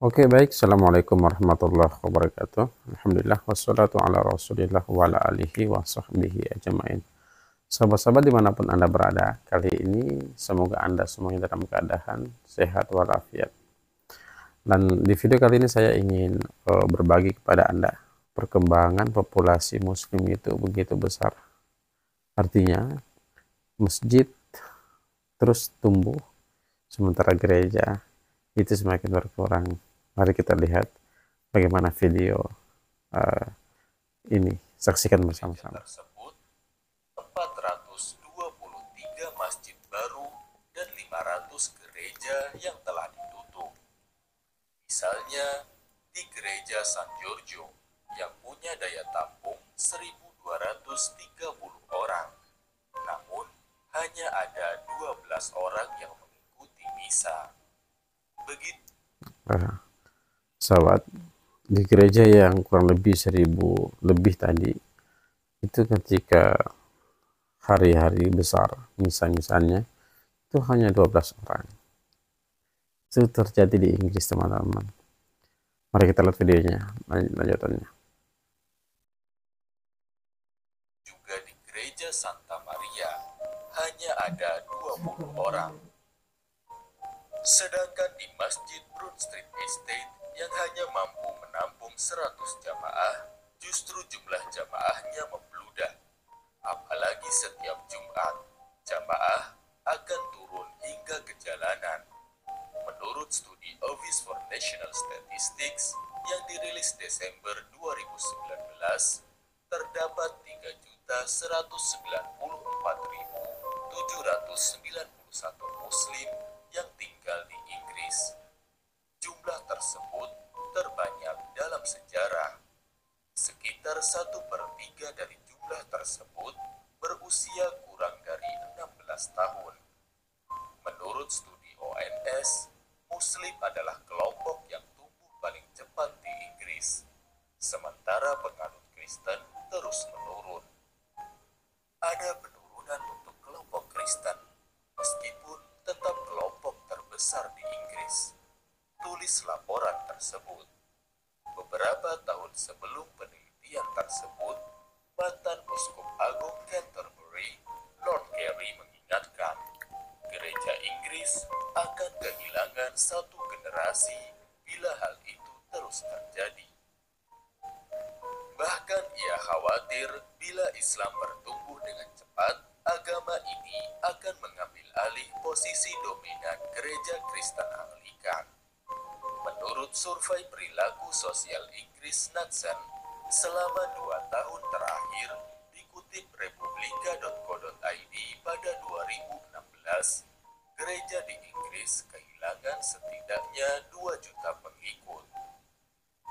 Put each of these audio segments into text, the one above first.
Oke, baik. Assalamualaikum warahmatullahi wabarakatuh. Alhamdulillah, wassalatu ala rasulillah wa ala alihi wa sahbihi ajma'in. Sahabat-sahabat dimanapun Anda berada, kali ini semoga Anda semuanya dalam keadaan sehat walafiat. Dan di video kali ini saya ingin berbagi kepada Anda perkembangan populasi muslim itu begitu besar. Artinya, masjid terus tumbuh, sementara gereja itu semakin berkurang. Mari kita lihat bagaimana video ini. Saksikan bersama-sama. Tersebut 423 masjid baru dan 500 gereja yang telah ditutup. Misalnya di gereja San Giorgio yang punya daya tampung 1.230 orang, namun hanya ada 12 orang yang mengikuti misa. Begitu. Sahabat, di gereja yang kurang lebih 1.000 lebih tadi, itu ketika hari-hari besar, misalnya itu hanya 12 orang. Itu terjadi di Inggris, teman-teman. Mari kita lihat videonya, lanjutannya. Juga di gereja Santa Maria hanya ada 20 orang. Sedangkan di Masjid Broad Street Estate yang hanya mampu menampung 100 jamaah, justru jumlah jamaahnya membludak. Apalagi setiap Jumat, jamaah akan turun hingga ke jalanan. Menurut studi Office for National Statistics yang dirilis Desember 2019, terdapat 3.194.791 Muslim yang tinggal di Inggris. Jumlah tersebut terbanyak dalam sejarah. Sekitar 1/3 dari jumlah tersebut berusia kurang dari 16 tahun. Menurut studi ONS, Muslim adalah kelompok yang tumbuh paling cepat di Inggris, sementara penganut Kristen terus menurun. Ada penurunan untuk kelompok Kristen, meskipun tetap kelompok terbesar di Inggris. Tulis laporan tersebut. Beberapa tahun sebelum penelitian tersebut, mantan Uskup Agung Canterbury, Lord Carey mengingatkan, gereja Inggris akan kehilangan satu generasi bila hal itu terus terjadi. Bahkan ia khawatir bila Islam bertumbuh dengan cepat, agama ini akan mengambil alih posisi dominan gereja Kristen Anglikan. Menurut survei perilaku sosial Inggris Knudsen, selama 2 tahun terakhir, dikutip republika.co.id pada 2016, gereja di Inggris kehilangan setidaknya 2 juta pengikut.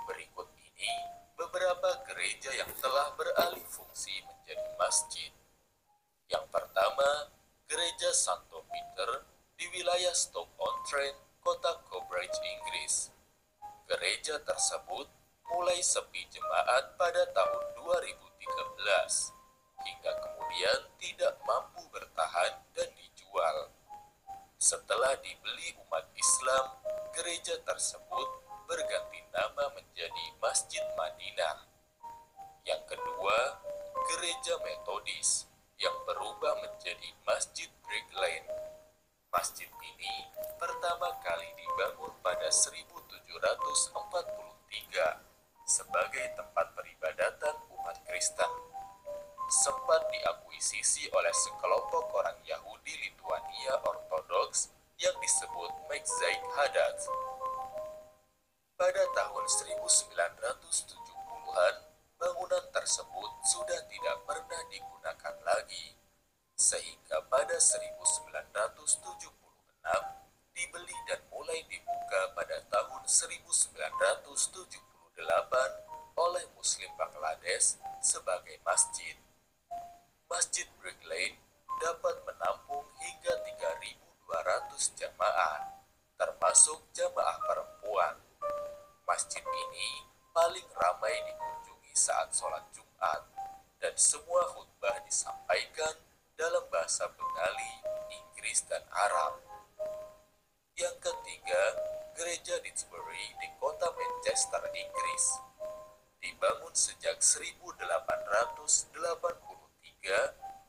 Berikut ini beberapa gereja yang telah beralih fungsi menjadi masjid. Yang pertama, Gereja Santo Peter di wilayah Stoke-on-Trent, kota Cobridge, Inggris. Gereja tersebut mulai sepi jemaat pada tahun 2013, hingga kemudian tidak mampu bertahan dan dijual. Setelah dibeli umat Islam, gereja tersebut berganti nama menjadi Masjid Madinah. Yang kedua, Gereja Metodis yang berubah menjadi Masjid Brick Lane. Masjid ini pertama kali dibangun pada 1743 sebagai tempat peribadatan umat Kristen. Sempat diakuisisi oleh sekelompok orang Yahudi Lituania Ortodoks yang disebut Mechzeit Hadat. Pada tahun 1970-an, bangunan tersebut sudah tidak pernah digunakan lagi, sehingga pada 1976 dibeli dan mulai dibuka pada tahun 1978 oleh Muslim Bangladesh sebagai masjid. Masjid Brick Lane dapat menampung hingga 3.200 jamaah, termasuk jamaah perempuan. Masjid ini paling ramai dikunjungi saat sholat Jumat, dan semua khutbah disampaikan dalam bahasa Bengali, Inggris, dan Arab. Yang ketiga, Gereja Didsbury di kota Manchester, Inggris. Dibangun sejak 1883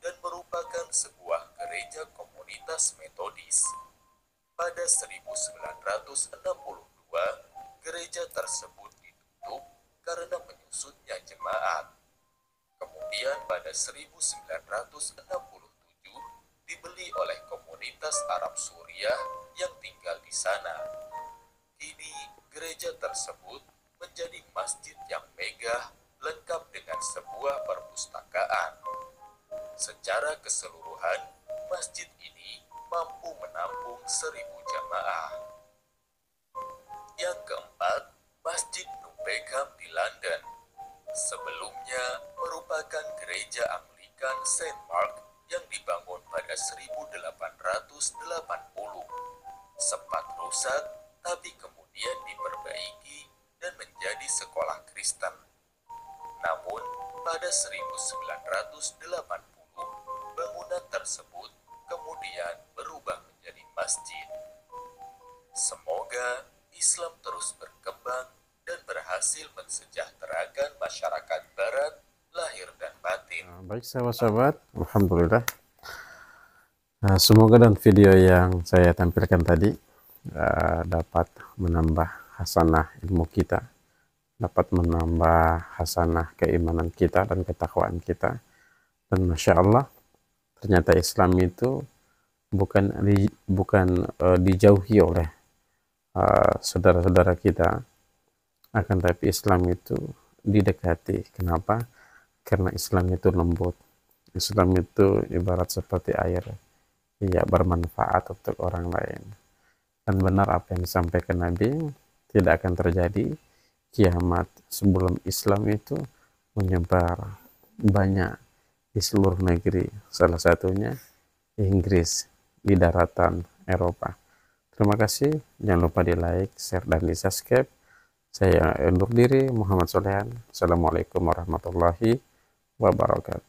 dan merupakan sebuah gereja komunitas Metodis. Pada 1962, gereja tersebut ditutup karena menyusutnya jemaat. Kemudian pada 1967 dibeli oleh komunitas Arab Suriah yang tinggal di sana. Kini gereja tersebut menjadi masjid yang megah, lengkap dengan sebuah perpustakaan. Secara keseluruhan, masjid ini mampu menampung 1.000 jamaah. Yang keempat, Masjid Nubegam di London. Sebelumnya merupakan gereja Anglikan Saint Mark yang dibangun pada 1880. Sempat rusak, tapi kemudian diperbaiki dan menjadi sekolah Kristen. Namun, pada 1980, bangunan tersebut kemudian berubah menjadi masjid. Semoga Islam terus berkembang dan berhasil mensejahterakan masyarakat Barat, lahir dan batin. Baik sahabat-sahabat, alhamdulillah. Semoga dan video yang saya tampilkan tadi dapat menambah hasanah ilmu kita, dapat menambah hasanah keimanan kita dan ketakwaan kita. Dan Masya Allah, ternyata Islam itu bukan dijauhi oleh saudara-saudara kita, akan tapi Islam itu didekati. Kenapa? Karena Islam itu lembut. Islam itu ibarat seperti air, ia bermanfaat untuk orang lain. Dan benar apa yang disampaikan Nabi, tidak akan terjadi kiamat sebelum Islam itu menyebar banyak di seluruh negeri, salah satunya Inggris, di daratan Eropa. Terima kasih, jangan lupa di like, share, dan di subscribe. Saya undur diri, Muhammad Solehan. Assalamualaikum warahmatullahi wabarakatuh.